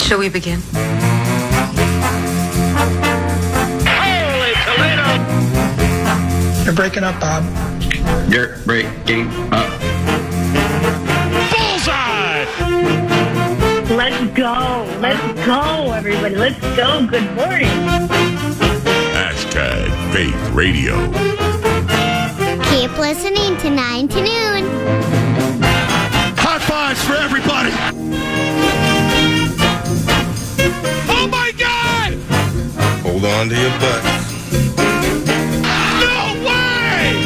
Shall we begin? Holy Toledo! You're breaking up, Bob. You're breaking up. Bullseye! Let's go. Let's go, everybody. Let's go. Good morning. Faith Radio. Keep listening to 9 to noon. High fives for everybody. Oh my God! Hold on to your butts. No way!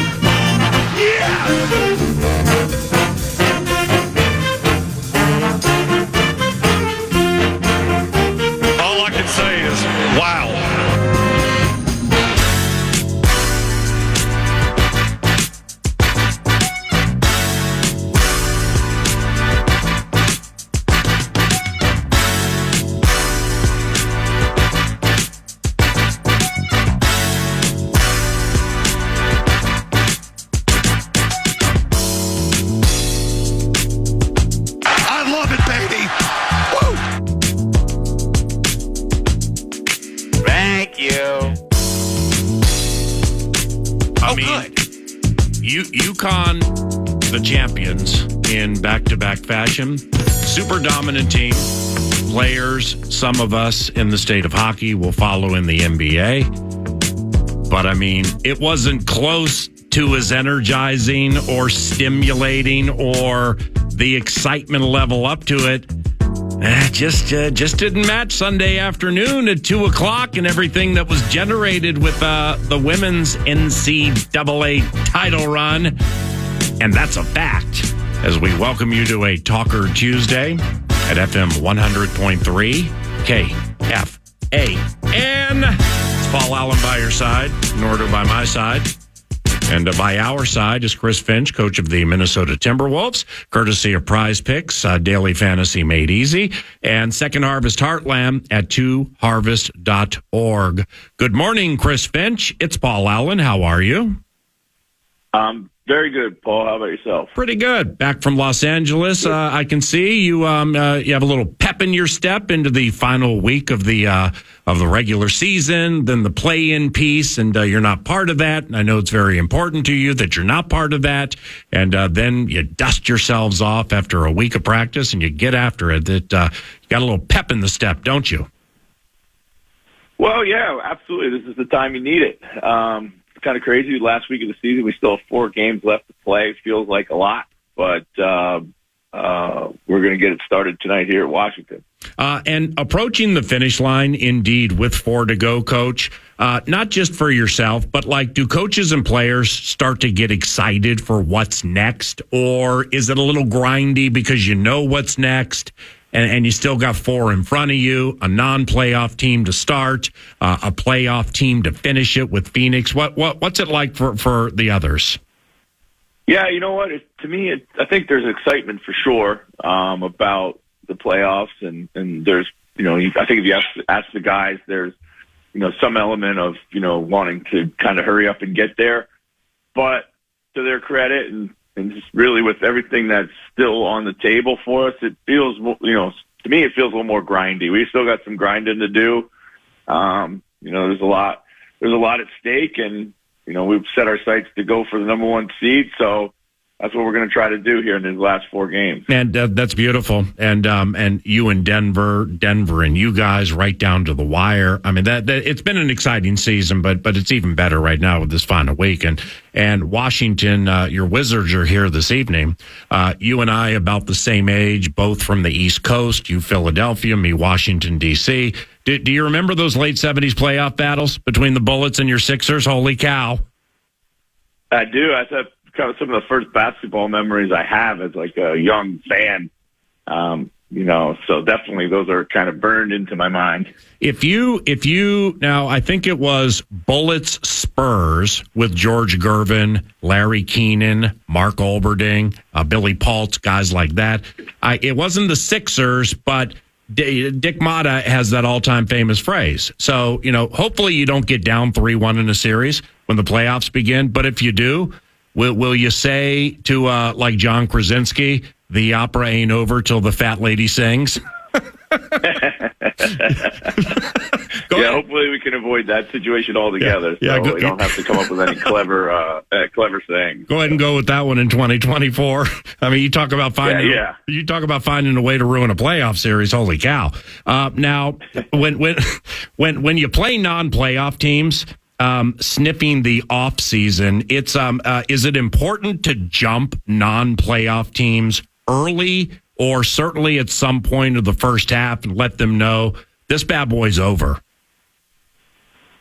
Yes! All I can say is, wow. UConn, the champions in back-to-back fashion. Super dominant team. Players, some of us in the state of hockey will follow in the NBA. But, I mean, it wasn't close to as energizing or stimulating or the excitement level up to it. Just didn't match Sunday afternoon at 2 o'clock and everything that was generated with the women's NCAA title run. And that's a fact. As we welcome you to a Talker Tuesday at FM 100.3 KFAN. It's Paul Allen by your side, Nordo by my side. And by our side is Chris Finch, coach of the Minnesota Timberwolves, courtesy of Prize Picks, Daily Fantasy Made Easy, and Second Harvest Heartland at 2harvest.org. Good morning, Chris Finch. It's Paul Allen. How are you? Very good, Paul. How about yourself? Pretty good. Back from Los Angeles. I can see you. You have a little pep in your step into the final week of the regular season, then the play-in piece, and you're not part of that. And I know it's very important to you that you're not part of that. And then you dust yourselves off after a week of practice, and you get after it. That you got a little pep in the step, don't you? Well, yeah, absolutely. This is the time you need it. Kind of crazy. Last week of the season, we still have 4 games left to play. Feels like a lot, but we're going to get it started tonight here at Washington. And approaching the finish line, indeed, with 4 to go, Coach. Not just for yourself, but like, do coaches and players start to get excited for what's next, or is it a little grindy because you know what's next? And you still got 4 in front of you, a non-playoff team to start, a playoff team to finish it with Phoenix. What's it like for the others? Yeah, you know what? To me, I think there's excitement for sure about the playoffs, and there's, I think if you ask the guys, there's, some element of, wanting to kind of hurry up and get there. But to their credit, and just really with everything that's still on the table for us, it feels, to me, it feels a little more grindy. We still got some grinding to do. There's a lot at stake, and, we've set our sights to go for the number 1 seed. So that's what we're going to try to do here in these last 4 games. And that's beautiful. And you and Denver and you guys right down to the wire. I mean, that it's been an exciting season, but it's even better right now with this final week. And Washington, your Wizards are here this evening. You and I about the same age, both from the East Coast. You Philadelphia, me Washington, D.C. Do you remember those late 70s playoff battles between the Bullets and your Sixers? Holy cow. I do. That's kind of some of the first basketball memories I have as like a young fan. So definitely those are kind of burned into my mind. If you now, I think it was Bullets Spurs with George Gervin, Larry Keenan, Mark Olberding, Billy Paltz, guys like that. It wasn't the Sixers, but Dick Motta has that all-time famous phrase. So, hopefully you don't get down 3-1 in a series when the playoffs begin. But if you do, will you say to, like John Krasinski, the opera ain't over till the fat lady sings? Go Yeah, ahead. hopefully we can avoid that situation altogether. Yeah, So we don't have to come up with any clever sayings. Go ahead and go with that one in 2024. I mean, you talk about finding you talk about finding a way to ruin a playoff series. Holy cow! Now, when you play non-playoff teams, sniffing the off season, it's is it important to jump non-playoff teams early, or certainly at some point of the first half, and let them know this bad boy's over?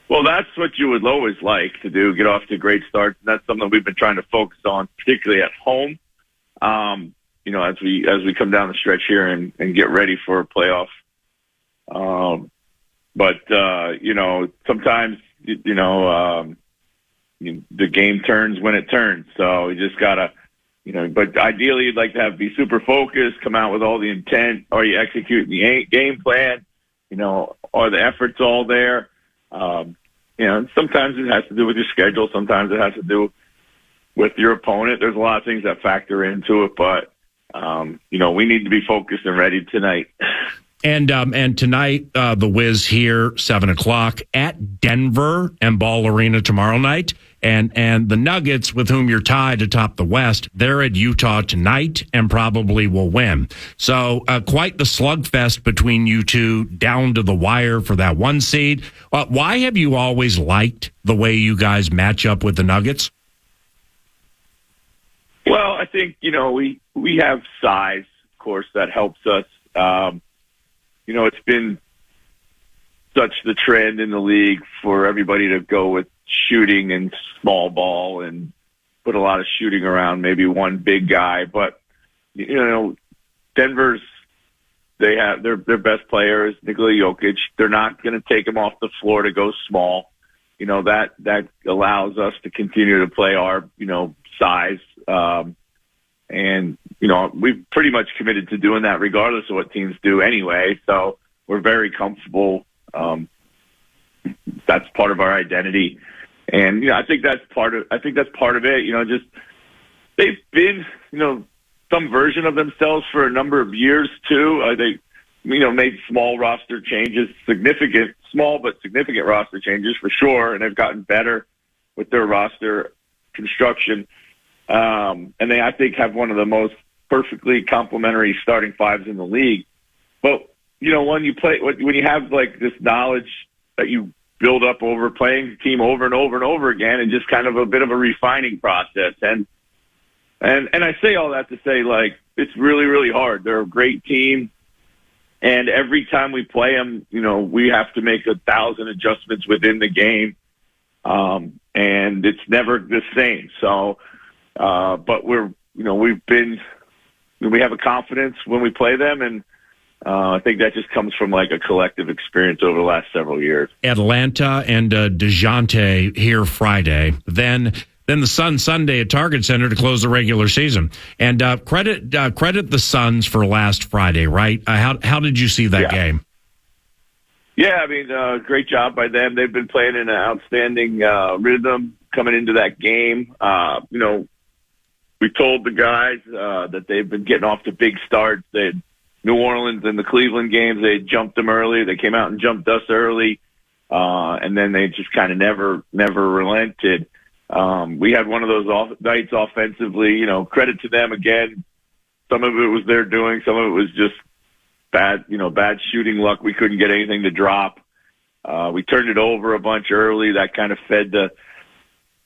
Well, that's what you would always like to do, get off to great starts. And that's something we've been trying to focus on, particularly at home. As we come down the stretch here and get ready for a playoff. Sometimes, the game turns when it turns. So you just gotta, but ideally you'd like to be super focused, come out with all the intent. Are you executing the game plan? Are the efforts all there? Sometimes it has to do with your schedule. Sometimes it has to do with your opponent. There's a lot of things that factor into it, but we need to be focused and ready tonight. And tonight, the Wiz here, 7:00 at Denver and Ball Arena tomorrow night. And the Nuggets, with whom you're tied atop the West, they're at Utah tonight and probably will win. So quite the slugfest between you two, down to the wire for that one seed. Why have you always liked the way you guys match up with the Nuggets? Well, I think, we have size, of course, that helps us. It's been such the trend in the league for everybody to go with shooting and small ball and put a lot of shooting around maybe one big guy. But, Denver's, they have their best player is Nikola Jokic. They're not going to take him off the floor to go small. That allows us to continue to play our, size. We've pretty much committed to doing that regardless of what teams do anyway. So we're very comfortable. That's part of our identity. And, I think that's part of it. Just they've been, some version of themselves for a number of years too. They, made small roster changes, small but significant roster changes for sure. And they've gotten better with their roster construction. And they, I think, have one of the most perfectly complementary starting fives in the league. But, when you have like this knowledge that you build up over playing the team over and over and over again, and just kind of a bit of a refining process. And I say all that to say, like, it's really, really hard. They're a great team. And every time we play them, we have to make 1,000 adjustments within the game. And it's never the same. So, but we have a confidence when we play them, and I think that just comes from like a collective experience over the last several years. Atlanta and DeJounte here Friday, then the Suns Sunday at Target Center to close the regular season. And credit the Suns for last Friday, right? How did you see that game? Yeah, I mean, great job by them. They've been playing in an outstanding rhythm coming into that game. We told the guys that they've been getting off to big starts. They had New Orleans and the Cleveland games, they jumped them early. They came out and jumped us early. And then they just kind of never relented. We had one of those nights offensively, credit to them again. Some of it was their doing. Some of it was just bad shooting luck. We couldn't get anything to drop. We turned it over a bunch early. That kind of fed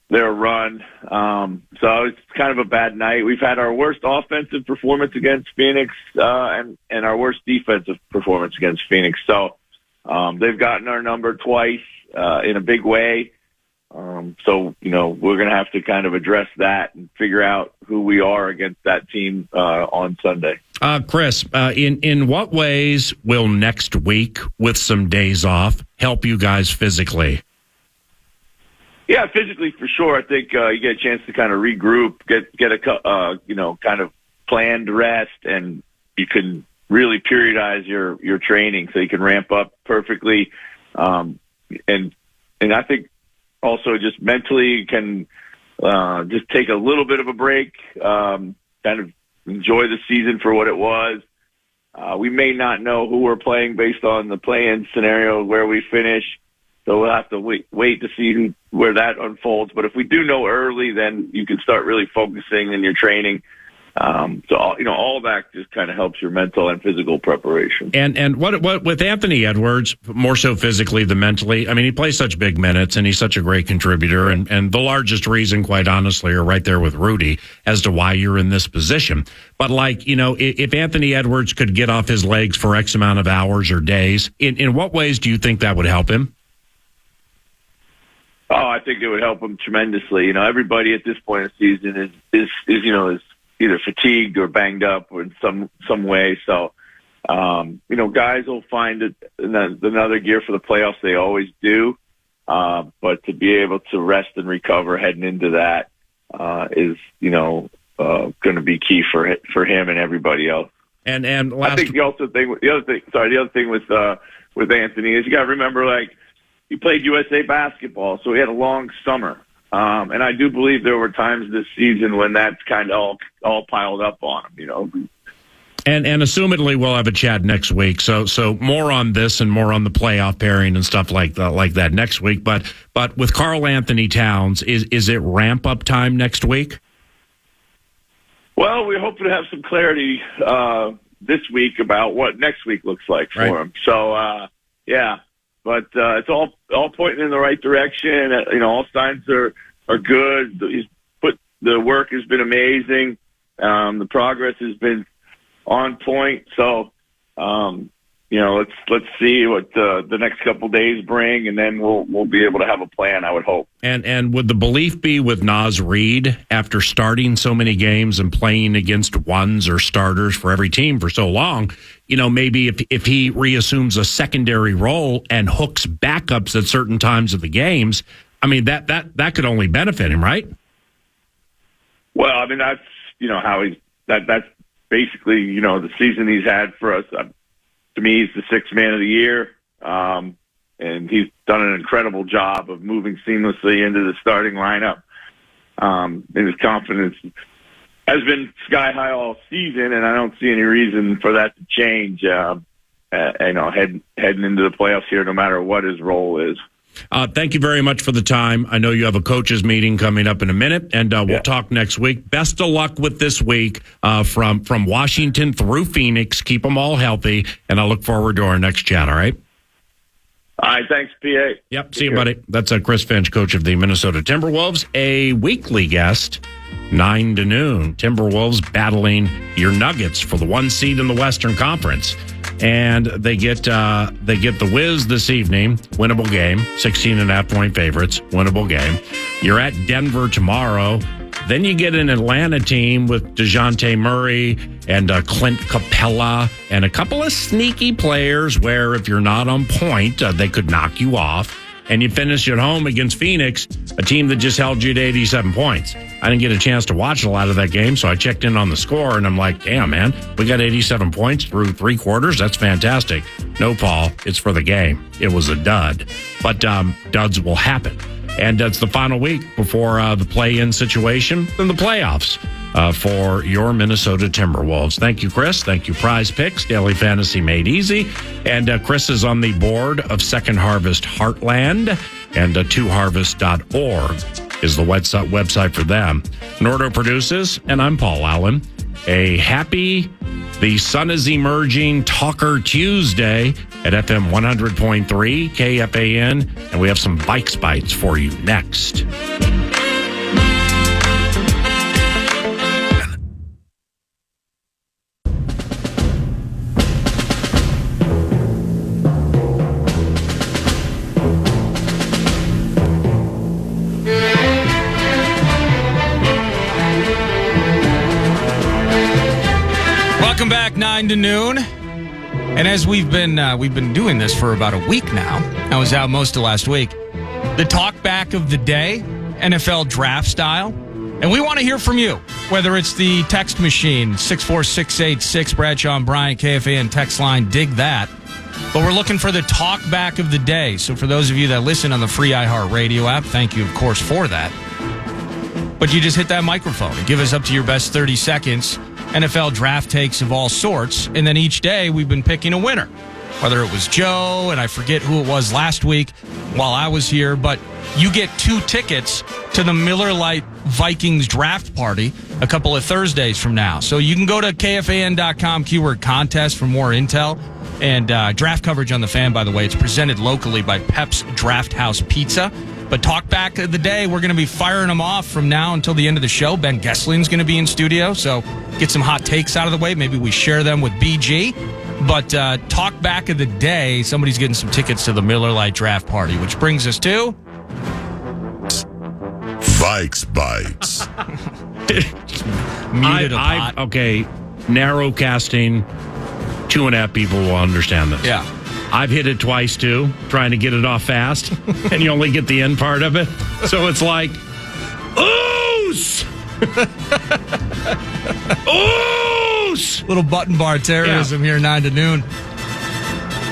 their run. So it's kind of a bad night. We've had our worst offensive performance against Phoenix, and our worst defensive performance against Phoenix. So, they've gotten our number twice, in a big way. So, we're going to have to kind of address that and figure out who we are against that team, on Sunday. Chris, in what ways will next week, with some days off, help you guys physically? Yeah, physically for sure. I think you get a chance to kind of regroup, get a kind of planned rest, and you can really periodize your training so you can ramp up perfectly. And I think also just mentally you can just take a little bit of a break, kind of enjoy the season for what it was. We may not know who we're playing based on the play-in scenario where we finish. So we'll have to wait to see where that unfolds. But if we do know early, then you can start really focusing in your training. So all that just kind of helps your mental and physical preparation. And what with Anthony Edwards, more so physically than mentally? I mean, he plays such big minutes, and he's such a great contributor. And the largest reason, quite honestly, are right there with Rudy as to why you're in this position. But if Anthony Edwards could get off his legs for X amount of hours or days, in what ways do you think that would help him? Oh, I think it would help him tremendously. Everybody at this point of the season is either fatigued or banged up or in some way. So, guys will find it another gear for the playoffs. They always do. But to be able to rest and recover heading into that is going to be key for him and everybody else. And I think the other thing with Anthony is you got to remember, he played USA basketball, so he had a long summer. And I do believe there were times this season when that's kind of all piled up on him, And assumedly we'll have a chat next week. So more on this and more on the playoff pairing and stuff like that next week. But with Karl Anthony Towns, is it ramp up time next week? Well, we're hoping to have some clarity this week about what next week looks like for him. So yeah. But it's all pointing in the right direction. All signs are good. The work has been amazing. The progress has been on point. So, let's see what the next couple days bring, and then we'll be able to have a plan, I would hope. And would the belief be with Naz Reid, after starting so many games and playing against ones or starters for every team for so long, maybe if he reassumes a secondary role and hooks backups at certain times of the games, I mean, that could only benefit him, right? Well, I mean, that's, how that's basically, the season he's had for us. To me, he's the sixth man of the year. And he's done an incredible job of moving seamlessly into the starting lineup. And his confidence has been sky high all season, and I don't see any reason for that to change. Heading into the playoffs here, no matter what his role is. Thank you very much for the time. I know you have a coaches meeting coming up in a minute, and we'll talk next week. Best of luck with this week from Washington through Phoenix. Keep them all healthy, and I look forward to our next chat, all right? All right, thanks, PA. Yep, see you, buddy. That's Chris Finch, coach of the Minnesota Timberwolves, a weekly guest, 9 to noon. Timberwolves battling your Nuggets for the 1 seed in the Western Conference. And they get the Wiz this evening, winnable game, 16.5-point favorites, winnable game. You're at Denver tomorrow. Then you get an Atlanta team with DeJounte Murray and Clint Capella and a couple of sneaky players where if you're not on point, they could knock you off. And you finish at home against Phoenix, a team that just held you to 87 points. I didn't get a chance to watch a lot of that game, so I checked in on the score, and I'm like, damn, man, we got 87 points through 3 quarters. That's fantastic. No, Paul, it's for the game. It was a dud. But duds will happen. And it's the final week before the play-in situation and the playoffs for your Minnesota Timberwolves. Thank you, Chris. Thank you, Prize Picks, Daily Fantasy Made Easy. And Chris is on the board of Second Harvest Heartland, and 2harvest.org is the website for them. Nordo produces, and I'm Paul Allen. A happy The Sun is Emerging Talker Tuesday at FM 100.3 KFAN, and we have some Bikes Bites for you next. Welcome back, 9 to noon. And as we've been doing this for about a week now, I was out most of last week, the talk back of the day, NFL draft style. And we want to hear from you, whether it's the text machine, 64686, Bradshaw and Bryant, KFAN text line, dig that. But we're looking for the talk back of the day. So for those of you that listen on the free iHeartRadio app, thank you, of course, for that. But you just hit that microphone and give us up to your best 30 seconds. NFL draft takes of all sorts. And then each day we've been picking a winner. Whether it was Joe, and I forget who it was last week while I was here, but you get 2 tickets to the Miller Lite Vikings draft party a couple of Thursdays from now. So you can go to KFAN.com keyword contest for more intel. And draft coverage on the Fan, by the way, it's presented locally by Pep's Draft House Pizza. But talk back of the day, we're going to be firing them off from now until the end of the show. Ben Gessling's going to be in studio, so get some hot takes out of the way. Maybe we share them with BG. But talk back of the day, somebody's getting some tickets to the Miller Lite draft party, which brings us to... Vikes Bites. Muted a pot. Okay, narrow casting, 2.5 people will understand this. Yeah. I've hit it twice, too, trying to get it off fast, and you only get the end part of it. So it's like, ooze! Ooze! Little button bar terrorism here, 9 to noon.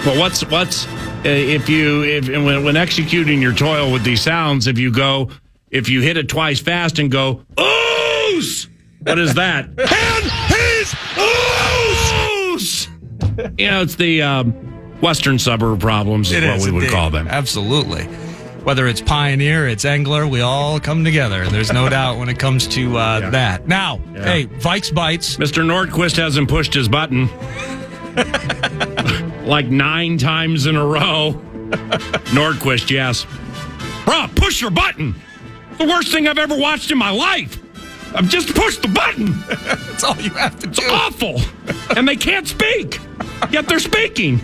Well, what's when executing your toil with these sounds, if you hit it twice fast and go, ooze! What is that? And he's Ooze! It's the western suburb problems is what we would call them. Absolutely. Whether it's Pioneer, it's Engler, we all come together. There's no doubt when it comes to that. Now, hey, Vikes Bites. Mr. Nordquist hasn't pushed his button like 9 times in a row. Nordquist, yes. Bro, push your button. The worst thing I've ever watched in my life. I've just pushed the button. That's all you have to do. It's awful. And they can't speak. Yet they're speaking.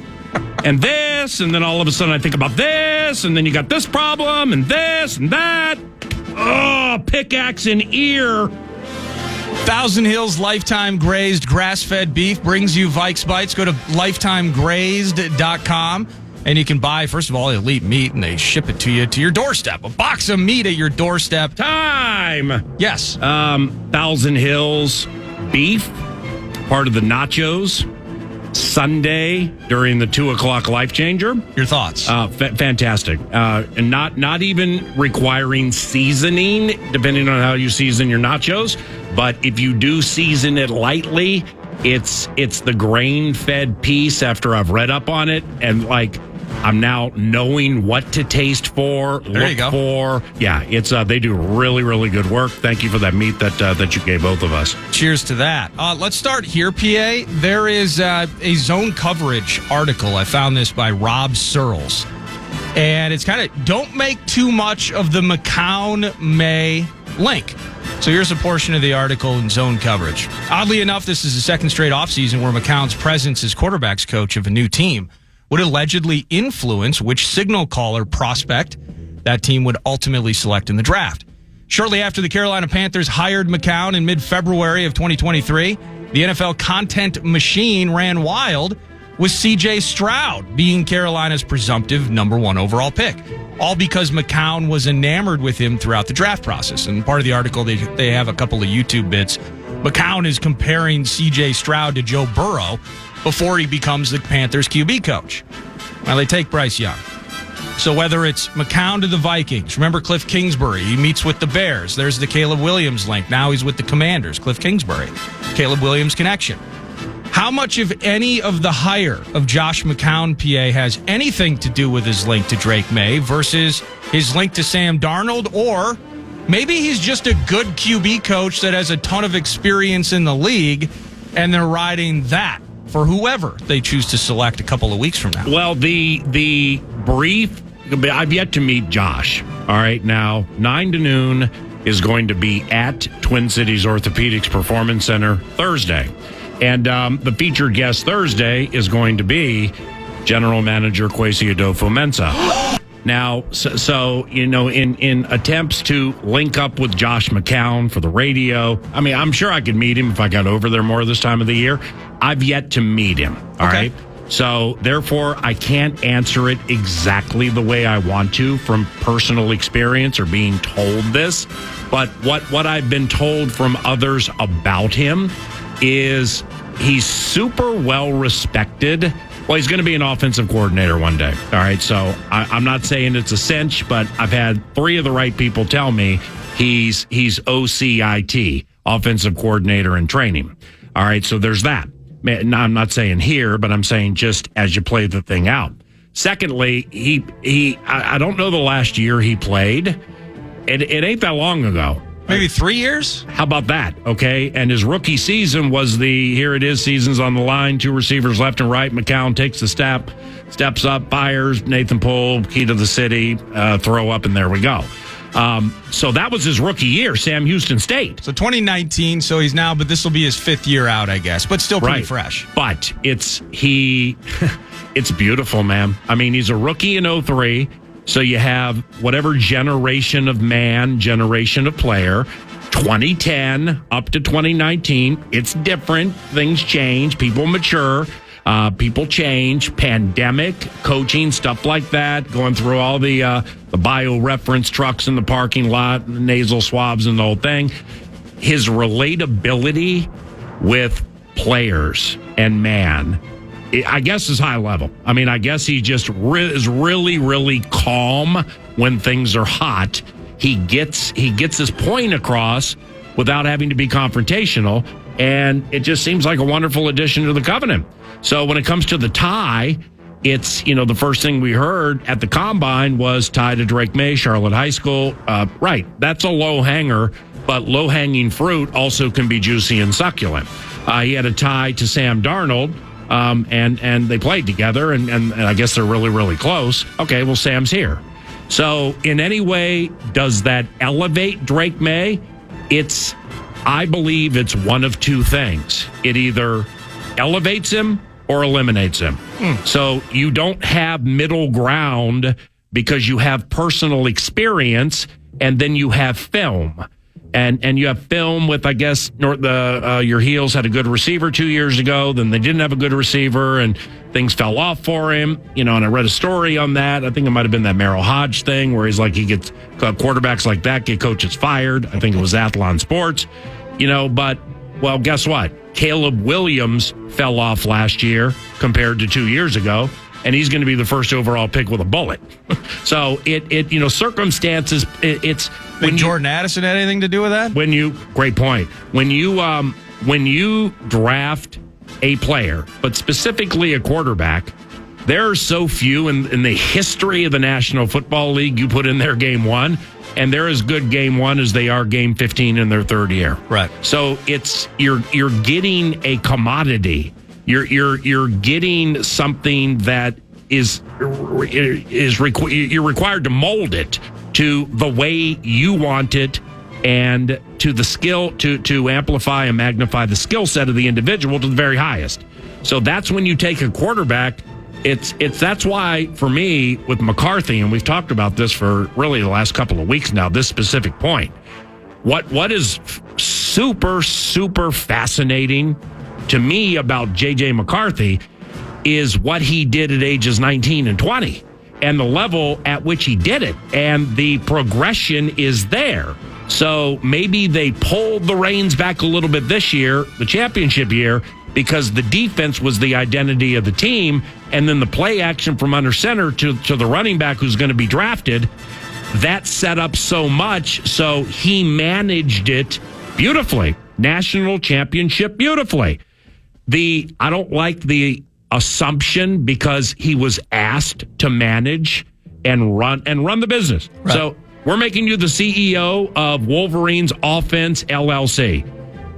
And this, and then all of a sudden I think about this, and then you got this problem, and this, and that. Oh, pickaxe in ear. Thousand Hills Lifetime Grazed Grass-Fed Beef brings you Vikes Bites. Go to lifetimegrazed.com, and you can buy, first of all, elite meat, and they ship it to you to your doorstep. A box of meat at your doorstep. Time! Yes. Thousand Hills Beef, part of the nachos. Sunday during the 2:00 Life Changer. Your thoughts? Fantastic. And not even requiring seasoning, depending on how you season your nachos. But if you do season it lightly, it's the grain-fed piece after I've read up on it. And I'm now knowing what to taste for, look for. Yeah, it's they do really, really good work. Thank you for that meat that you gave both of us. Cheers to that. Let's start here, PA. There is a zone coverage article. I found this by Rob Searles. And it's kind of, don't make too much of the McCown-May link. So here's a portion of the article in zone coverage. Oddly enough, this is the second straight offseason where McCown's presence as quarterbacks coach of a new team would allegedly influence which signal caller prospect that team would ultimately select in the draft. Shortly after the Carolina Panthers hired McCown in mid-February of 2023, the NFL content machine ran wild with C.J. Stroud being Carolina's presumptive number 1 overall pick, all because McCown was enamored with him throughout the draft process. And part of the article, they have a couple of YouTube bits. McCown is comparing C.J. Stroud to Joe Burrow before he becomes the Panthers QB coach. Now, they take Bryce Young. So whether it's McCown to the Vikings, remember Cliff Kingsbury, he meets with the Bears. There's the Caleb Williams link. Now he's with the Commanders, Cliff Kingsbury. Caleb Williams connection. How much, if any, of the hire of Josh McCown, PA, has anything to do with his link to Drake May versus his link to Sam Darnold? Or maybe he's just a good QB coach that has a ton of experience in the league, and they're riding that for whoever they choose to select a couple of weeks from now. Well, the brief, I've yet to meet Josh. All right, now 9 to noon is going to be at Twin Cities Orthopedics Performance Center Thursday. And the featured guest Thursday is going to be General Manager Kwesi Adofo-Mensah. Now, so in attempts to link up with Josh McCown for the radio, I mean, I'm sure I could meet him if I got over there more this time of the year. I've yet to meet him, all right? So, therefore, I can't answer it exactly the way I want to from personal experience or being told this. But what I've been told from others about him is he's super well respected. Well, he's going to be an offensive coordinator one day. All right. So I'm not saying it's a cinch, but I've had 3 of the right people tell me he's OCIT, offensive coordinator in training. All right, so there's that. Man, I'm not saying here, but I'm saying just as you play the thing out. Secondly, I don't know the last year he played. It ain't that long ago. Maybe 3 years? How about that? Okay. And his rookie season was here it is, seasons on the line, 2 receivers left and right. McCown takes the steps up, fires, Nathan Poole, key to the city, throw up, and there we go. So that was his rookie year, Sam Houston State. So 2019, so he's now, but this will be his 5th year out, I guess, but still pretty fresh. But it's beautiful, man. I mean, he's a rookie in 03. So you have whatever generation of man, generation of player, 2010 up to 2019. It's different. Things change. People mature. People change. Pandemic, coaching, stuff like that. Going through all the bio-reference trucks in the parking lot, the nasal swabs and the whole thing. His relatability with players and man, I guess, is high level. I mean, I guess he just is really, really calm when things are hot. He gets his point across without having to be confrontational, and it just seems like a wonderful addition to the Covenant. So when it comes to the tie, it's, the first thing we heard at the Combine was tie to Drake May, Charlotte High School. Right, that's a low hanger, but low-hanging fruit also can be juicy and succulent. He had a tie to Sam Darnold. And they played together, and I guess they're really, really close. Okay, well, Sam's here. So in any way, does that elevate Drake May? I believe it's one of two things. It either elevates him or eliminates him. So you don't have middle ground because you have personal experience, and then you have film. And you have film with, I guess, your Heels had a good receiver 2 years ago. Then they didn't have a good receiver, and things fell off for him. And I read a story on that. I think it might have been that Merrill Hodge thing where he's like, he gets quarterbacks like that get coaches fired. I think it was Athlon Sports. But, well, guess what? Caleb Williams fell off last year compared to 2 years ago, and he's going to be the first overall pick with a bullet. So circumstances. It's when Jordan Addison had anything to do with that. Great point. When you draft a player, but specifically a quarterback, there are so few in the history of the National Football League. You put in their game one, and they're as good game one as they are game 15 in their third year. Right. So you're getting a commodity. You're getting something that you're required to mold it to the way you want it, and to the skill to amplify and magnify the skill set of the individual to the very highest. So that's when you take a quarterback. That's why, for me, with McCarthy, and we've talked about this for really the last couple of weeks now, this specific point. What is super, super fascinating to me about J.J. McCarthy is what he did at ages 19 and 20 and the level at which he did it. And the progression is there. So maybe they pulled the reins back a little bit this year, the championship year, because the defense was the identity of the team. And then the play action from under center to the running back who's going to be drafted, that set up so much. So he managed it beautifully. National championship beautifully. I don't like the assumption because he was asked to manage and run the business. Right. So we're making you the CEO of Wolverines Offense LLC.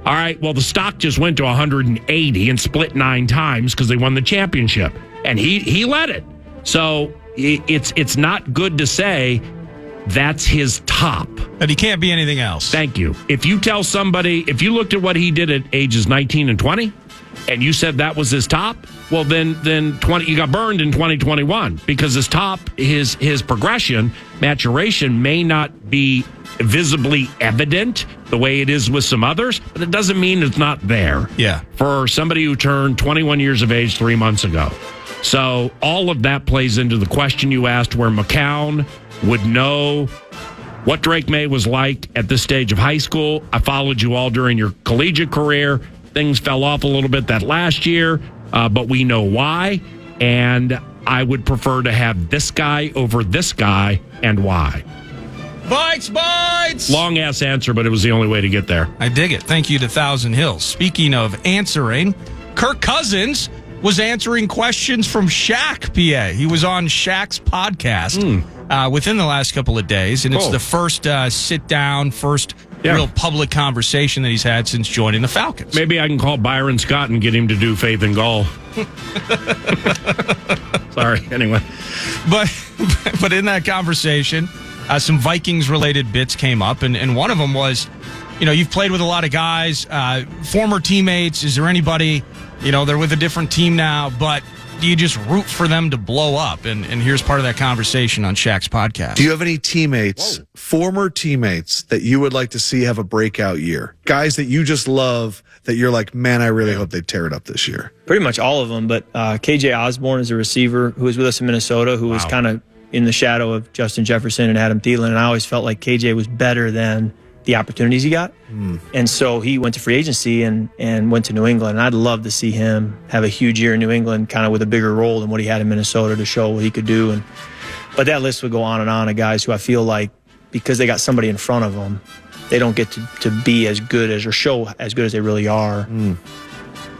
All right, well, the stock just went to 180 and split 9 times because they won the championship. And he led it. So it's not good to say that's his top. But he can't be anything else. Thank you. If you tell somebody, if you looked at what he did at ages 19 and 20, and you said that was his top, well, then you got burned in 2021 because his top, his progression, maturation may not be visibly evident the way it is with some others, but it doesn't mean it's not there. Yeah. For somebody who turned 21 years of age 3 months ago. So all of that plays into the question you asked, where McCown would know what Drake May was like at this stage of high school. I followed you all during your collegiate career. Things fell off a little bit that last year, but we know why. And I would prefer to have this guy over this guy, and why. Vikes bites! Long ass answer, but it was the only way to get there. I dig it. Thank you to Thousand Hills. Speaking of answering, Kirk Cousins was answering questions from Shaq, PA. He was on Shaq's podcast within the last couple of days, and it's the first sit-down, real public conversation that he's had since joining the Falcons. Maybe I can call Byron Scott and get him to do Faith and Goal. Sorry, anyway. But in that conversation, some Vikings-related bits came up, and one of them was, you've played with a lot of guys, former teammates. Is there anybody, they're with a different team now, but do you just root for them to blow up? And here's part of that conversation on Shaq's podcast. Do you have any teammates, former teammates, that you would like to see have a breakout year? Guys that you just love, that you're like, man, I really hope they tear it up this year. Pretty much all of them, but KJ Osborne is a receiver who was with us in Minnesota, who was kind of in the shadow of Justin Jefferson and Adam Thielen, and I always felt like KJ was better than the opportunities he got. And so he went to free agency and went to New England, and I'd love to see him have a huge year in New England, kind of with a bigger role than what he had in Minnesota to show what he could do. But that list would go on and on of guys who I feel like, because they got somebody in front of them, they don't get to be as good as, or show as good as they really are.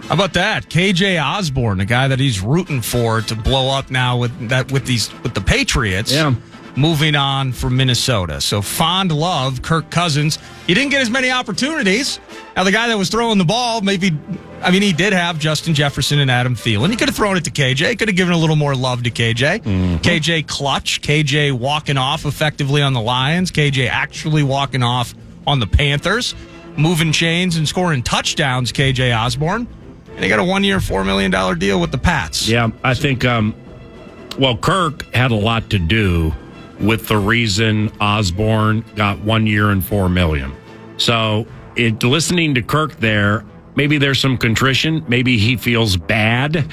How about that? KJ Osborne, a guy that he's rooting for to blow up now with the Patriots. Yeah. Moving on from Minnesota. So fond love, Kirk Cousins. He didn't get as many opportunities. Now, the guy that was throwing the ball, he did have Justin Jefferson and Adam Thielen. He could have thrown it to KJ. Could have given a little more love to KJ. KJ clutch. KJ walking off effectively on the Lions. KJ actually walking off on the Panthers. Moving chains and scoring touchdowns, KJ Osborne. And he got a 1-year, $4 million deal with the Pats. Yeah, I think, Kirk had a lot to do with the reason Osborne got 1 year and $4 million. So listening to Kirk there, maybe there's some contrition. Maybe he feels bad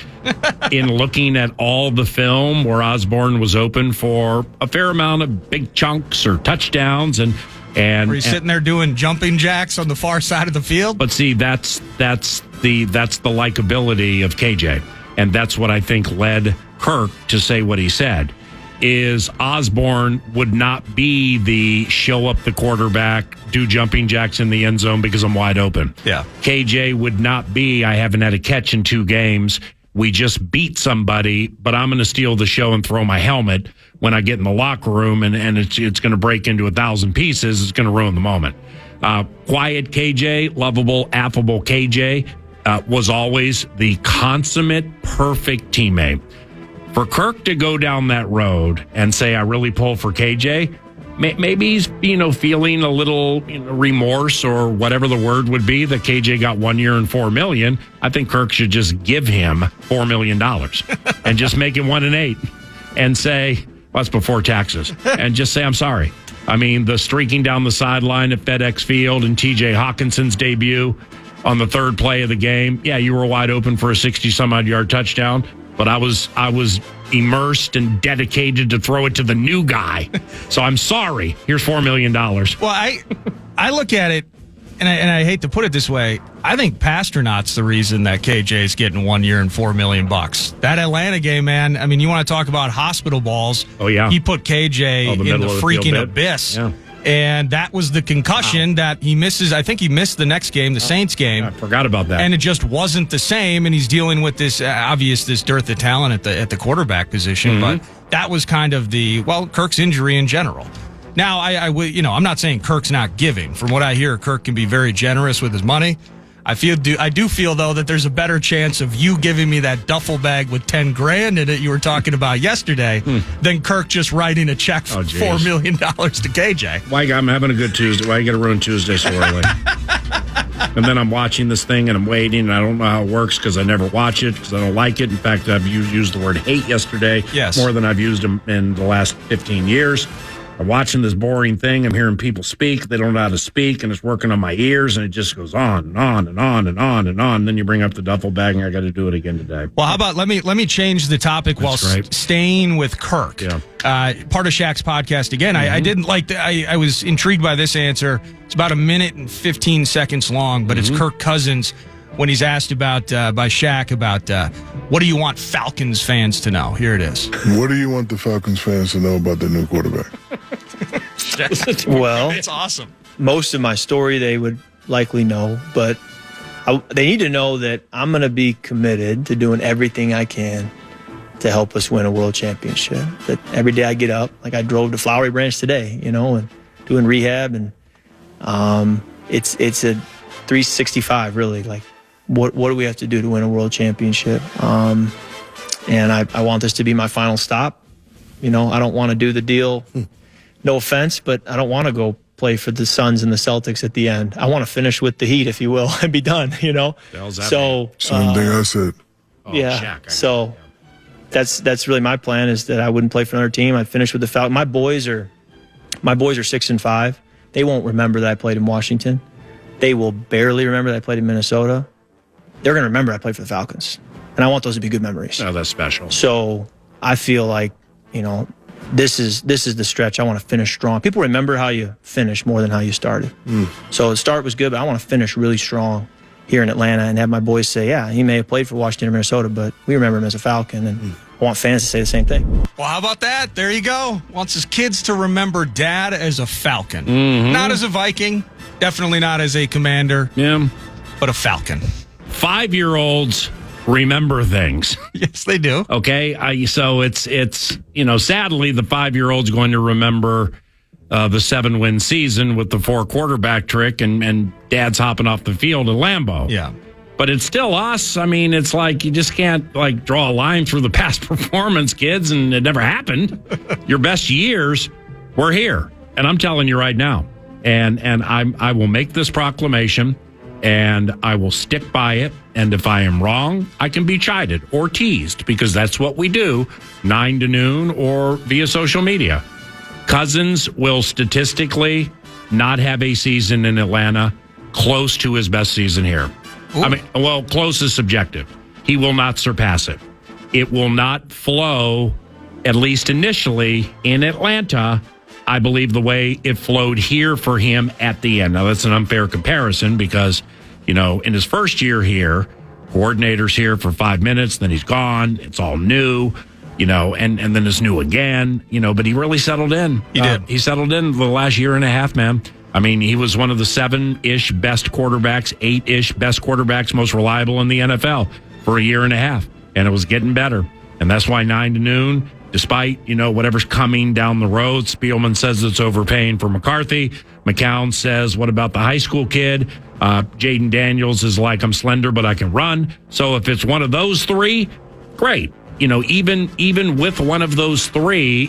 in looking at all the film where Osborne was open for a fair amount of big chunks or touchdowns and where he's sitting there doing jumping jacks on the far side of the field. But see, that's the likability of KJ, and that's what I think led Kirk to say what he said. Is Osborne would not be the show up the quarterback, do jumping jacks in the end zone because I'm wide open. Yeah. KJ would not be, I haven't had a catch in 2 games. We just beat somebody, but I'm going to steal the show and throw my helmet when I get in the locker room, and it's going to break into 1,000 pieces. It's going to ruin the moment. Quiet KJ, lovable, affable KJ was always the consummate, perfect teammate. For Kirk to go down that road and say, I really pull for KJ, maybe he's, feeling a little remorse or whatever the word would be that KJ got 1 year and $4 million. I think Kirk should just give him $4 million and just make it 1 and 8 and say, well, that's before taxes, and just say, I'm sorry. I mean, the streaking down the sideline at FedEx Field and TJ Hawkinson's debut on the 3rd play of the game. Yeah, you were wide open for a 60-some-odd yard touchdown. But I was immersed and dedicated to throw it to the new guy. So I'm sorry. Here's $4 million. Well, I look at it, and I hate to put it this way, I think Pasternot's the reason that KJ is getting 1 year and $4 million. That Atlanta game, man. I mean, you want to talk about hospital balls? Oh yeah. He put KJ in the freaking abyss. Yeah. And that was the concussion that he misses. I think he missed the next game, the Saints game. I forgot about that. And it just wasn't the same. And he's dealing with this this dearth of talent at the quarterback position. But that was kind of Kirk's injury in general. Now, I'm not saying Kirk's not giving. From what I hear, Kirk can be very generous with his money. I do feel though that there's a better chance of you giving me that duffel bag with $10,000 in it you were talking about yesterday than Kirk just writing a check for $4 million to KJ. Why I'm having a good Tuesday? Why you got to ruin Tuesday so early? And then I'm watching this thing and I'm waiting and I don't know how it works because I never watch it because I don't like it. In fact, I've used the word hate yesterday more than I've used them in the last 15 years. I'm watching this boring thing. I'm hearing people speak. They don't know how to speak, and it's working on my ears, and it just goes on and on and on and on and on. And then you bring up the duffel bag, and I got to do it again today. Well, how about let me change the topic while staying with Kirk. Yeah. Part of Shaq's podcast again. I didn't like. I was intrigued by this answer. It's about 1 minute and 15 seconds long, but it's Kirk Cousins when he's asked about by Shaq about what do you want Falcons fans to know? Here it is. What do you want the Falcons fans to know about the new quarterback? Well, it's awesome. Most of my story they would likely know, but they need to know that I'm going to be committed to doing everything I can to help us win a world championship. That every day I get up, like I drove to Flowery Branch today, and doing rehab, and it's a 365 really. Like, what do we have to do to win a world championship? And I want this to be my final stop. I don't want to do the deal. No offense, but I don't want to go play for the Suns and the Celtics at the end. I want to finish with the Heat, if you will, and be done. So same thing I said. Yeah. So that's really my plan, is that I wouldn't play for another team. I'd finish with the Falcons. My boys are 6-5. They won't remember that I played in Washington. They will barely remember that I played in Minnesota. They're going to remember I played for the Falcons, and I want those to be good memories. Oh, that's special. So I feel like this is the stretch. I want to finish strong. People remember how you finish more than how you started. So the start was good, but I want to finish really strong here in Atlanta and have my boys say, yeah, he may have played for Washington or Minnesota, but we remember him as a Falcon, and I want fans to say the same thing. Well, how about that? There you go. Wants his kids to remember Dad as a Falcon. Not as a Viking, definitely not as a Commander, but a Falcon. 5-year-olds remember things. Yes, they do. Okay, so it's sadly the 5-year-old's going to remember the 7-win season with the 4-quarterback trick and Dad's hopping off the field at Lambeau. Yeah. But it's still us. I mean, it's like you just can't draw a line through the past performance, kids, and it never happened. Your best years were here, and I'm telling you right now. And I will make this proclamation, and I will stick by it. And if I am wrong, I can be chided or teased, because that's what we do, 9 to noon or via social media. Cousins will statistically not have a season in Atlanta close to his best season here. Ooh. I mean, well, close is subjective. He will not surpass it. It will not flow, at least initially, in Atlanta, I believe, the way it flowed here for him at the end. Now, that's an unfair comparison because, in his first year here, coordinator's here for 5 minutes, then he's gone. It's all new, and then it's new again, but he really settled in. He did. He settled in the last year and a half, man. I mean, he was one of the 7-ish best quarterbacks, 8-ish best quarterbacks, most reliable in the NFL for a year and a half. And it was getting better. And that's why 9 to noon, despite, whatever's coming down the road, Spielman says it's overpaying for McCarthy. McCown says, what about the high school kid? Jaden Daniels is like, I'm slender, but I can run. So if it's one of those three, great. Even with one of those three,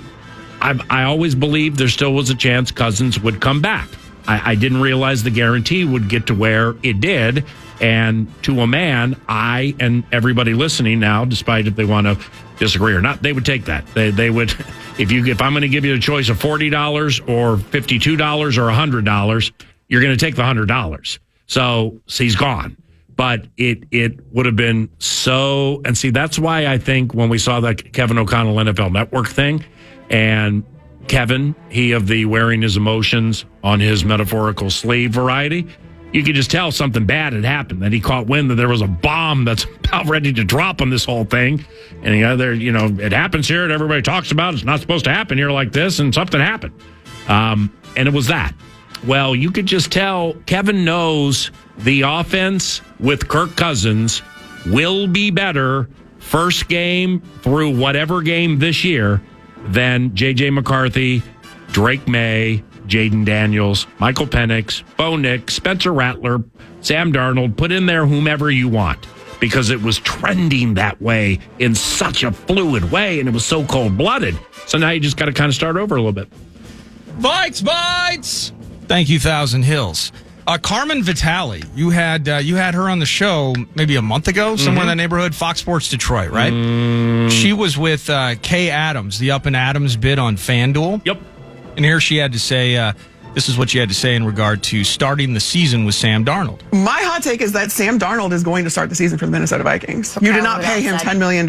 I always believed there still was a chance Cousins would come back. I didn't realize the guarantee would get to where it did. And to a man, I and everybody listening now, despite if they want to disagree or not, they would take that. They would, if I'm going to give you a choice of $40 or $52 or $100, you're going to take the $100. So he's gone. But it would have been so, and see, that's why I think when we saw that Kevin O'Connell NFL Network thing, and Kevin, he of the wearing his emotions on his metaphorical sleeve variety, you could just tell something bad had happened, that he caught wind that there was a bomb that's about ready to drop on this whole thing. And it happens here and everybody talks about it. It's not supposed to happen here like this, and something happened. And it was that. Well, you could just tell Kevin knows the offense with Kirk Cousins will be better first game through whatever game this year than J.J. McCarthy, Drake May, Jaden Daniels, Michael Penix, Bo Nix, Spencer Rattler, Sam Darnold. Put in there whomever you want, because it was trending that way in such a fluid way, and it was so cold-blooded. So now you just got to kind of start over a little bit. Vikes Bites! Thank you, Thousand Hills. Carmen Vitale, you had her on the show maybe a month ago, somewhere in that neighborhood, Fox Sports Detroit, right? She was with Kay Adams, the Up and Adams bid on FanDuel. Yep. And here she had to say, this is what she had to say in regard to starting the season with Sam Darnold. My hot take is that Sam Darnold is going to start the season for the Minnesota Vikings. You did not pay him $10 million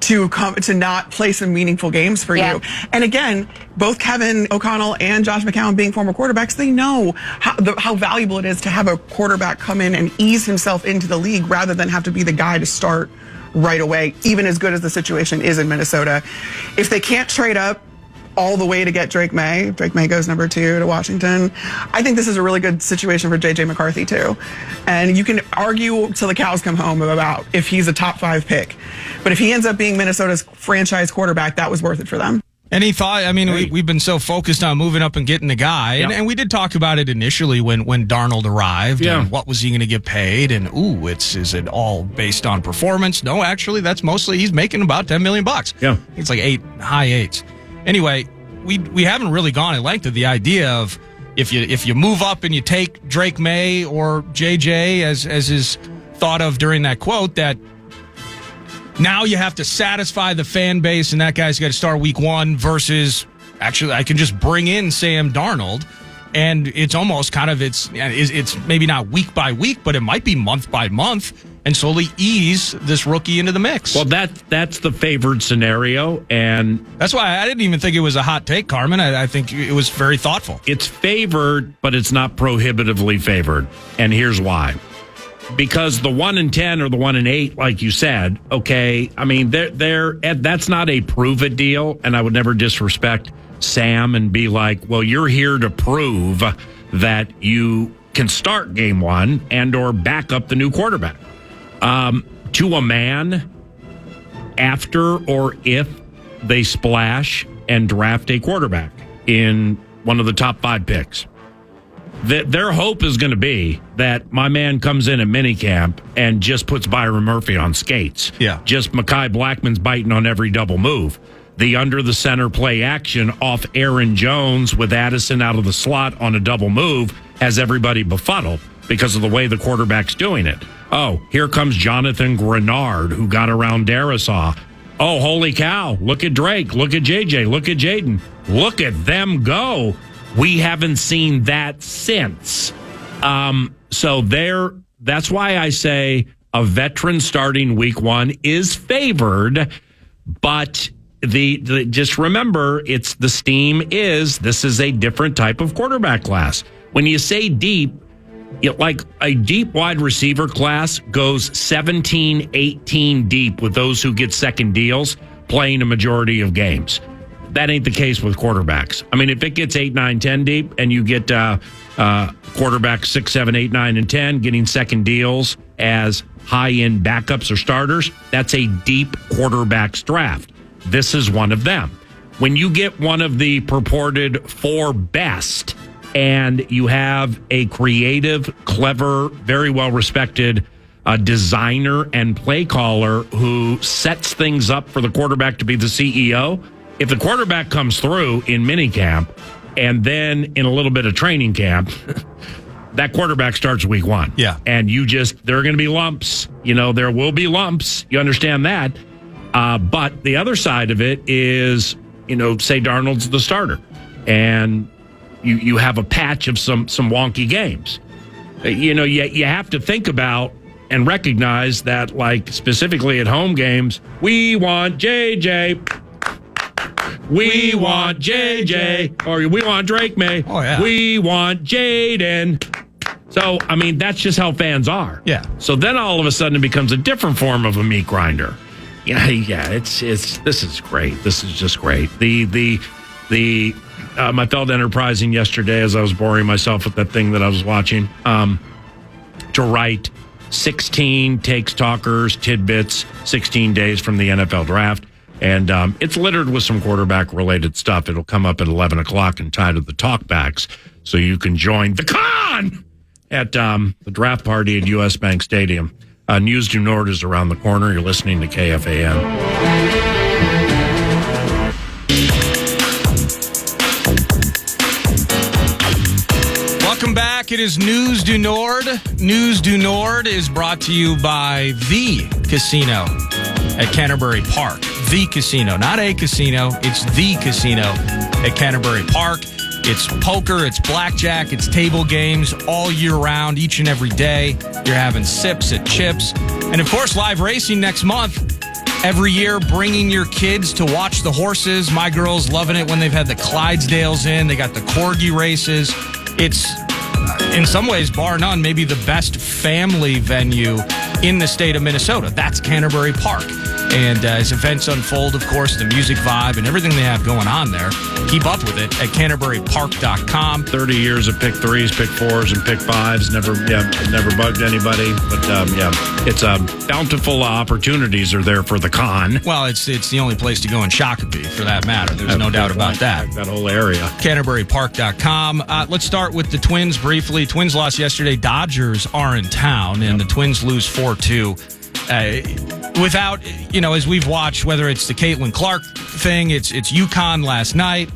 to not play some meaningful games for you. And again, both Kevin O'Connell and Josh McCown, being former quarterbacks, they know how valuable it is to have a quarterback come in and ease himself into the league rather than have to be the guy to start right away, even as good as the situation is in Minnesota. If they can't trade up all the way to get Drake May. Drake May goes number 2 to Washington. I think this is a really good situation for J.J. McCarthy, too. And you can argue till the cows come home about if he's a top 5 pick. But if he ends up being Minnesota's franchise quarterback, that was worth it for them. Any thought? I mean, we've been so focused on moving up and getting the guy, and we did talk about it initially when Darnold arrived, and what was he going to get paid, and is it all based on performance? No, actually, that's mostly he's making about $10 million. Yeah, it's like high 8s. Anyway, we haven't really gone at length of the idea of if you move up and you take Drake May or JJ as is thought of during that quote, that now you have to satisfy the fan base, and that guy's got to start week 1 versus actually I can just bring in Sam Darnold, and it's almost kind of it's maybe not week by week, but it might be month by month, and slowly ease this rookie into the mix. Well, that's the favored scenario, and that's why I didn't even think it was a hot take, Carmen. I think it was very thoughtful. It's favored, but it's not prohibitively favored, and here's why. Because the 1-10 or the 1-8, like you said, okay, I mean, that's not a prove it deal, and I would never disrespect Sam and be like, well, you're here to prove that you can start game 1 and or back up the new quarterback. To a man, after or if they splash and draft a quarterback in one of the top 5 picks, their hope is going to be that my man comes in at minicamp and just puts Byron Murphy on skates. Yeah. Just Mekhi Blackman's biting on every double move. The under the center play action off Aaron Jones with Addison out of the slot on a double move has everybody befuddled because of the way the quarterback's doing it. Oh, here comes Jonathan Grenard, who got around Darisaw. Oh, holy cow. Look at Drake. Look at JJ. Look at Jaden. Look at them go. We haven't seen that since. So that's why I say a veteran starting week 1 is favored, but just remember, this is a different type of quarterback class. When you say deep, like a deep wide receiver class goes 17, 18 deep with those who get second deals playing a majority of games. That ain't the case with quarterbacks. I mean, if it gets 8, 9, 10 deep and you get quarterbacks 6, 7, 8, 9, and 10 getting second deals as high-end backups or starters, that's a deep quarterbacks draft. This is one of them. When you get one of the purported 4 best and you have a creative, clever, very well-respected designer and play caller who sets things up for the quarterback to be the CEO, if the quarterback comes through in minicamp and then in a little bit of training camp, that quarterback starts week 1. Yeah. And there are going to be lumps. There will be lumps. You understand that. But the other side of it is, say Darnold's the starter and you have a patch of some wonky games. You have to think about and recognize that, like, specifically at home games, we want JJ. We want JJ, or we want Drake May. Oh, yeah. We want Jaden. So, I mean, that's just how fans are. Yeah. So then all of a sudden it becomes a different form of a meat grinder. Yeah. This is great. This is just great. I felt enterprising yesterday as I was boring myself with that thing that I was watching. To write 16 takes, talkers, tidbits, 16 days from the NFL draft. And it's littered with some quarterback-related stuff. It'll come up at 11 o'clock and tied to the talkbacks, so you can join the con at the draft party at U.S. Bank Stadium. News du Nord is around the corner. You're listening to KFAN. Welcome back. It is News du Nord. News du Nord is brought to you by The Casino at Canterbury Park. The Casino, not a casino. It's The Casino at Canterbury Park. It's poker, it's blackjack, it's table games all year round, each and every day. You're having sips at chips. And, of course, live racing next month. Every year, bringing your kids to watch the horses. My girls loving it when they've had the Clydesdales in. They got the Corgi races. It's, in some ways, bar none, maybe the best family venue in the state of Minnesota. That's Canterbury Park. And as events unfold, of course, the music vibe and everything they have going on there, keep up with it at CanterburyPark.com. 30 years of pick threes, pick fours, and pick fives. Never bugged anybody. But, it's bountiful opportunities are there for the con. Well, it's the only place to go in Shakopee, for that matter. There's no doubt about that. That whole area. CanterburyPark.com. Let's start with the Twins briefly. Twins lost yesterday. Dodgers are in town, and the Twins lose 4-2. Without, as we've watched, whether it's the Caitlin Clark thing, it's UConn last night,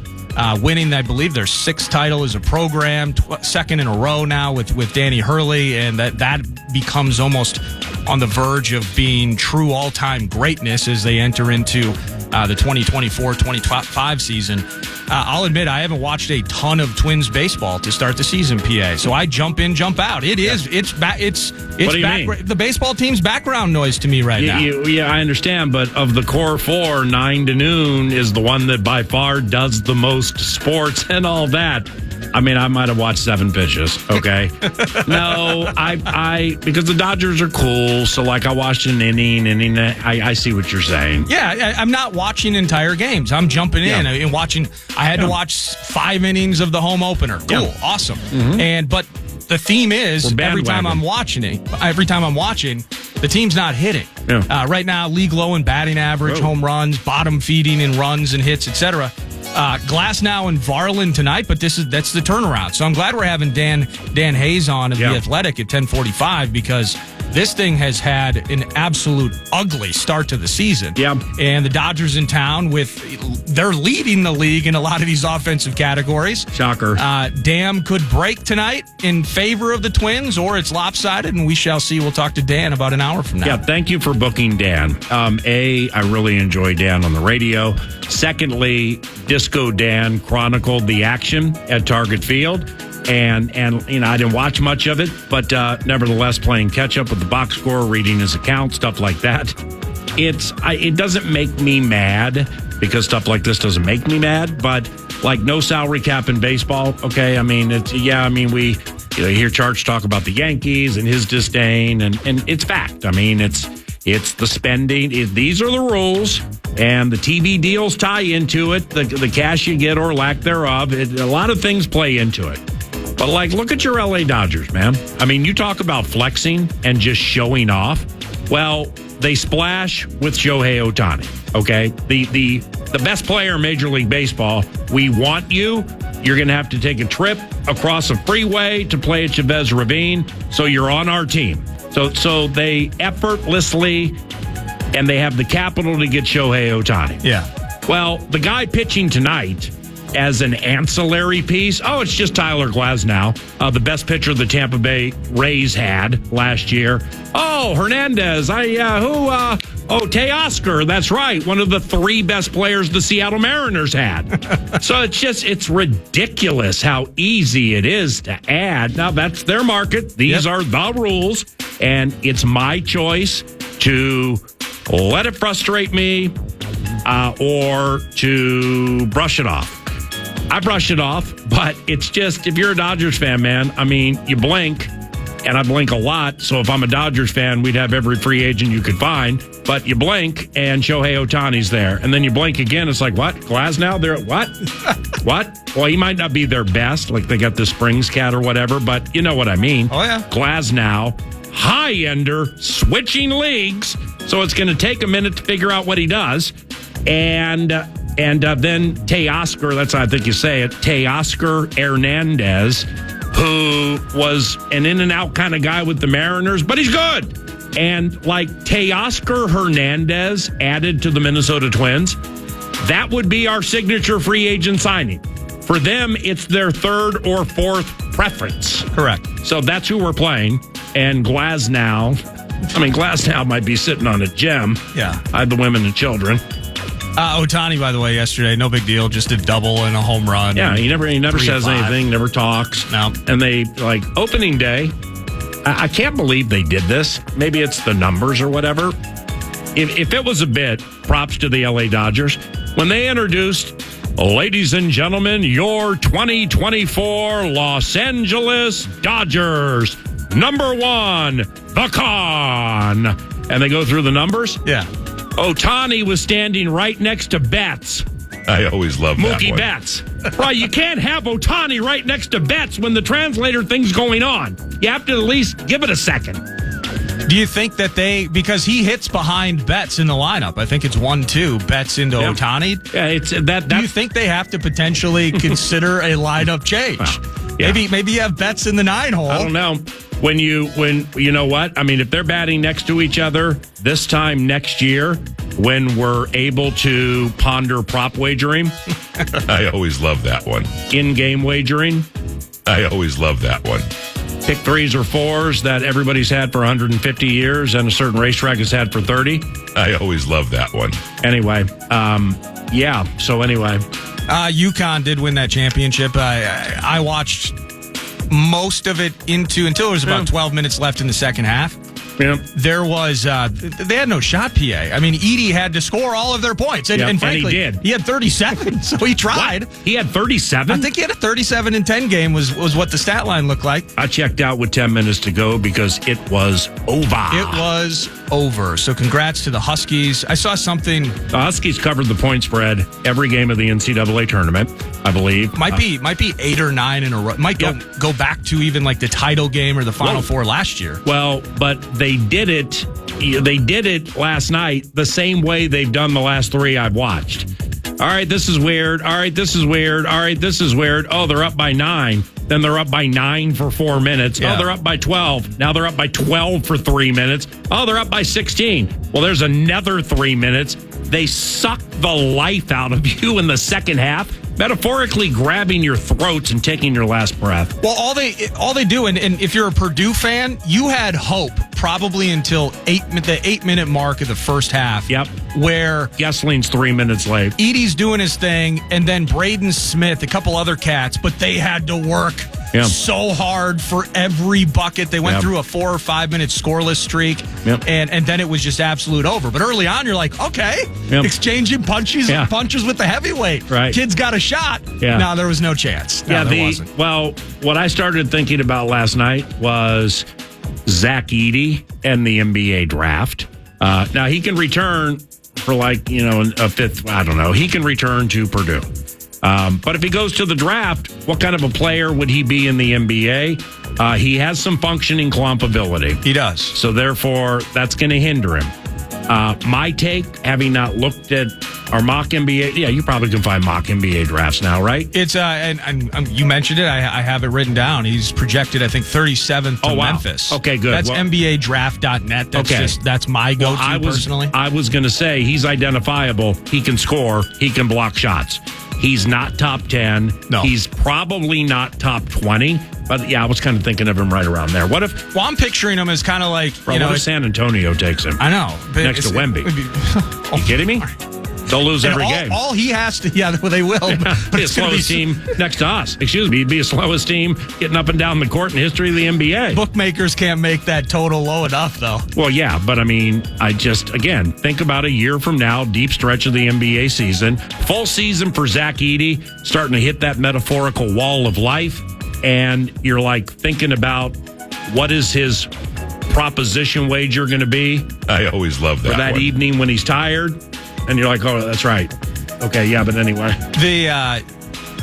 winning, I believe, their 6th title as a program, second in a row now with Danny Hurley, and that becomes almost on the verge of being true all-time greatness as they enter into the 2024-2025 season. I'll admit I haven't watched a ton of Twins baseball to start the season, PA. So I jump in, jump out. It's the baseball team's background noise to me right now. Yeah, I understand, but of the core 4, 9 to noon is the one that by far does the most sports and all that. I mean, I might have watched 7 pitches, okay? No, I because the Dodgers are cool, so like I watched an inning. I see what you're saying. Yeah, I'm not watching entire games. I'm jumping in and watching. I had to watch 5 innings of the home opener. Cool, awesome. Mm-hmm. But the theme is every time I'm watching, the team's not hitting. Yeah. Right now, league low in batting average, home runs, bottom feeding in runs and hits, etc. Glasnow and Varland tonight, but that's the turnaround. So I'm glad we're having Dan Hayes on of The Athletic at 10:45 because this thing has had an absolute ugly start to the season. Yeah. And the Dodgers in town they're leading the league in a lot of these offensive categories. Shocker. Dam could break tonight in favor of the Twins, or it's lopsided, and we shall see. We'll talk to Dan about an hour from now. Yeah, thank you for booking Dan. I really enjoy Dan on the radio. Secondly, Disco Dan chronicled the action at Target Field. And I didn't watch much of it, but nevertheless, playing catch up with the box score, reading his account, stuff like that. It doesn't make me mad because stuff like this doesn't make me mad. But like no salary cap in baseball, okay. I mean, we hear Charge talk about the Yankees and his disdain, and it's fact. I mean, it's the spending. These are the rules, and the TV deals tie into it. The cash you get or lack thereof. A lot of things play into it. But, look at your LA Dodgers, man. I mean, you talk about flexing and just showing off. Well, they splash with Shohei Ohtani, okay? The best player in Major League Baseball, we want you. You're going to have to take a trip across a freeway to play at Chavez Ravine, so you're on our team. So they effortlessly, and they have the capital to get Shohei Ohtani. Yeah. Well, the guy pitching tonight as an ancillary piece, it's just Tyler Glasnow, the best pitcher the Tampa Bay Rays had last year. Hernandez, Teoscar, that's right, one of the 3 best players the Seattle Mariners had. So it's ridiculous how easy it is to add. Now, that's their market. These are the rules, and it's my choice to let it frustrate me or to brush it off. I brush it off, but it's just, if you're a Dodgers fan, man, I mean, you blink, and I blink a lot, so if I'm a Dodgers fan, we'd have every free agent you could find, but you blink, and Shohei Ohtani's there, and then you blink again, it's like, what? Glasnow? They're what? What? Well, he might not be their best, like they got the Springs cat or whatever, but you know what I mean. Oh, yeah. Glasnow, high-ender, switching leagues, so it's going to take a minute to figure out what he does, and then Teoscar, that's how I think you say it, Teoscar Hernandez, who was an in-and-out kind of guy with the Mariners, but he's good. And Teoscar Hernandez added to the Minnesota Twins, that would be our signature free agent signing. For them, it's their 3rd or 4th preference. Correct. So that's who we're playing. And Glasnow might be sitting on a gem. Yeah. I had the women and children. Ohtani, by the way, yesterday, no big deal, just a double and a home run. Yeah, he never says anything, never talks. No. And they, opening day, I can't believe they did this. Maybe it's the numbers or whatever. If it was a bit, props to the LA Dodgers. When they introduced, ladies and gentlemen, your 2024 Los Angeles Dodgers, number 1, the Con. And they go through the numbers. Yeah. Ohtani was standing right next to Betts. I always love that Mookie one. Betts. Right, you can't have Ohtani right next to Betts when the translator thing's going on. You have to at least give it a second. Do you think that because he hits behind Betts in the lineup, I think it's 1-2, Betts into Ohtani. Yeah, it's that. Do you think they have to potentially consider a lineup change? Maybe you have Betts in the 9 hole. I don't know. When you know what? I mean, if they're batting next to each other this time next year, when we're able to ponder prop wagering. I always love that one. In-game wagering. I always love that one. Pick 3s or 4s that everybody's had for 150 years and a certain racetrack has had for 30. I always love that one. Anyway, so anyway. UConn did win that championship. I watched most of it until there was about 12 minutes left in the second half. Yeah. There was, they had no shot, PA. I mean, Edey had to score all of their points. And frankly, he did. He had 37, so he tried. What? He had 37? I think he had a 37-10 game was what the stat line looked like. I checked out with 10 minutes to go because it was over. It was over. So congrats to the Huskies. I saw something. The Huskies covered the point spread every game of the NCAA tournament, I believe. Might be 8 or 9 in a row. Might go back to even like the title game or the Final Four last year. Well, but they did it. They did it last night the same way they've done the last 3 I've watched. All right, this is weird. All right, this is weird. All right, this is weird. Oh, they're up by 9. Then they're up by 9 for 4 minutes. Yeah. Oh, they're up by 12. Now they're up by 12 for 3 minutes. Oh, they're up by 16. Well, there's another 3 minutes. They suck the life out of you in the second half, metaphorically grabbing your throats and taking your last breath. Well, all they do, and if you're a Purdue fan, you had hope probably until the 8-minute mark of the first half. Yep. Where Gessling's 3 minutes late. Edey's doing his thing, and then Braden Smith, a couple other cats, but they had to work so hard for every bucket. They went through a 4 or 5 minute scoreless streak, and then it was just absolute over. But early on, you're like, okay, exchanging punches with the heavyweight. Right. Kid's got a shot. Yeah. No, there was no chance. No, there wasn't. Well, what I started thinking about last night was Zach Edey and the NBA draft. Now, he can return for a fifth. I don't know. He can return to Purdue. But if he goes to the draft, what kind of a player would he be in the NBA? He has some functioning clump ability. He does. So therefore, that's going to hinder him. My take, having not looked at our mock NBA, you probably can find mock NBA drafts now, right? It's and you mentioned it. I have it written down. He's projected, I think, 37th to Memphis. Okay, good. That's NBADraft.net. That's my go-to personally. I was going to say he's identifiable. He can score. He can block shots. He's not top 10. No. He's probably not top 20. But I was kind of thinking of him right around there. What if? Well, I'm picturing him as kind of like what if San Antonio takes him? I know, next to Wemby. You kidding me? They'll lose every game. All he has to, they will. But be the slowest team next to us. Excuse me, be the slowest team getting up and down the court in the history of the NBA. Bookmakers can't make that total low enough, though. Well, yeah, but I mean, again, think about a year from now, deep stretch of the NBA season, full season for Zach Edey, starting to hit that metaphorical wall of life, and you're like thinking about what is his proposition wager going to be? I always love that. For that evening when he's tired. And you're like, oh, that's right. Okay, yeah, but anyway.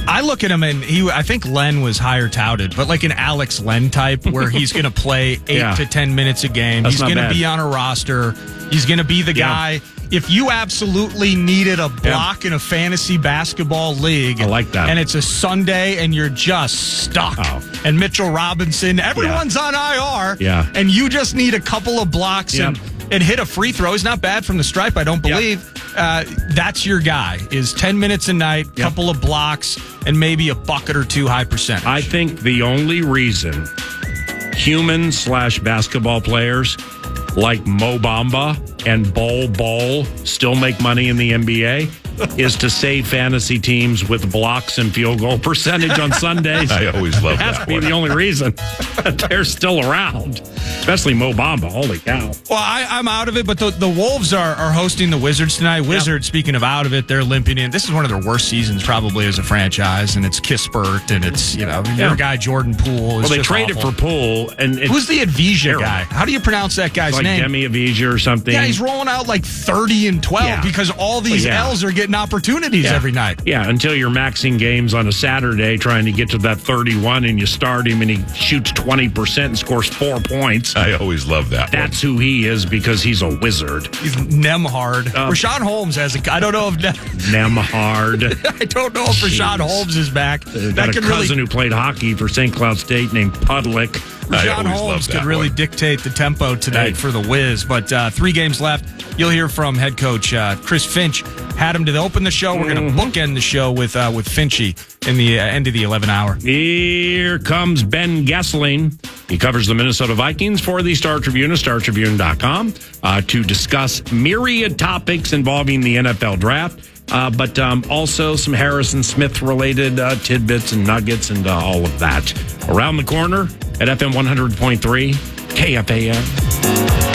I look at him, and I think Len was higher touted, but like an Alex Len type where he's going to play 8 to 10 minutes a game. That's he's going to be on a roster. He's going to be the guy. If you absolutely needed a block in a fantasy basketball league, I like that. And it's a Sunday and you're just stuck. And Mitchell Robinson, everyone's on IR. Yeah. And you just need a couple of blocks and hit a free throw. He's not bad from the stripe, I don't believe. That's your guy, is 10 minutes a night, couple of blocks, and maybe a bucket or 2 high percentage. I think the only reason human/basketball players like Mo Bamba and Bol still make money in the NBA is to save fantasy teams with blocks and field goal percentage on Sundays. I always love that. Has to be the only reason that they're still around, especially Mo Bamba. Holy cow! Well, I'm out of it, but the Wolves are hosting the Wizards tonight. Wizards, speaking of out of it, they're limping in. This is one of their worst seasons probably as a franchise, and it's Kispert, and it's your guy Jordan Poole. Well, they traded for Poole, and who's the Avdija guy? How do you pronounce that guy's name? Demi Avdija or something. Yeah, he's rolling out like 30-12 because all these L's are getting opportunities every night. Yeah, until you're maxing games on a Saturday trying to get to that 31 and you start him and he shoots 20% and scores 4 points. I always love that. That's who he is because he's a wizard. He's Nemhard. Rashawn Holmes has I don't know if Nemhard. I don't know if Rashawn Holmes is back. Got a cousin who played hockey for St. Cloud State named Pudlick. Rashawn Holmes could really dictate the tempo tonight for the Wiz. But 3 games left. You'll hear from head coach Chris Finch. Had him to open the show. We're going to bookend the show with Finchy in the end of the 11 hour. Here comes Ben Gessling. He covers the Minnesota Vikings for the Star Tribune at StarTribune.com to discuss myriad topics involving the NFL draft. But also some Harrison Smith-related tidbits and nuggets and all of that. Around the corner at FM 100.3 KFAN.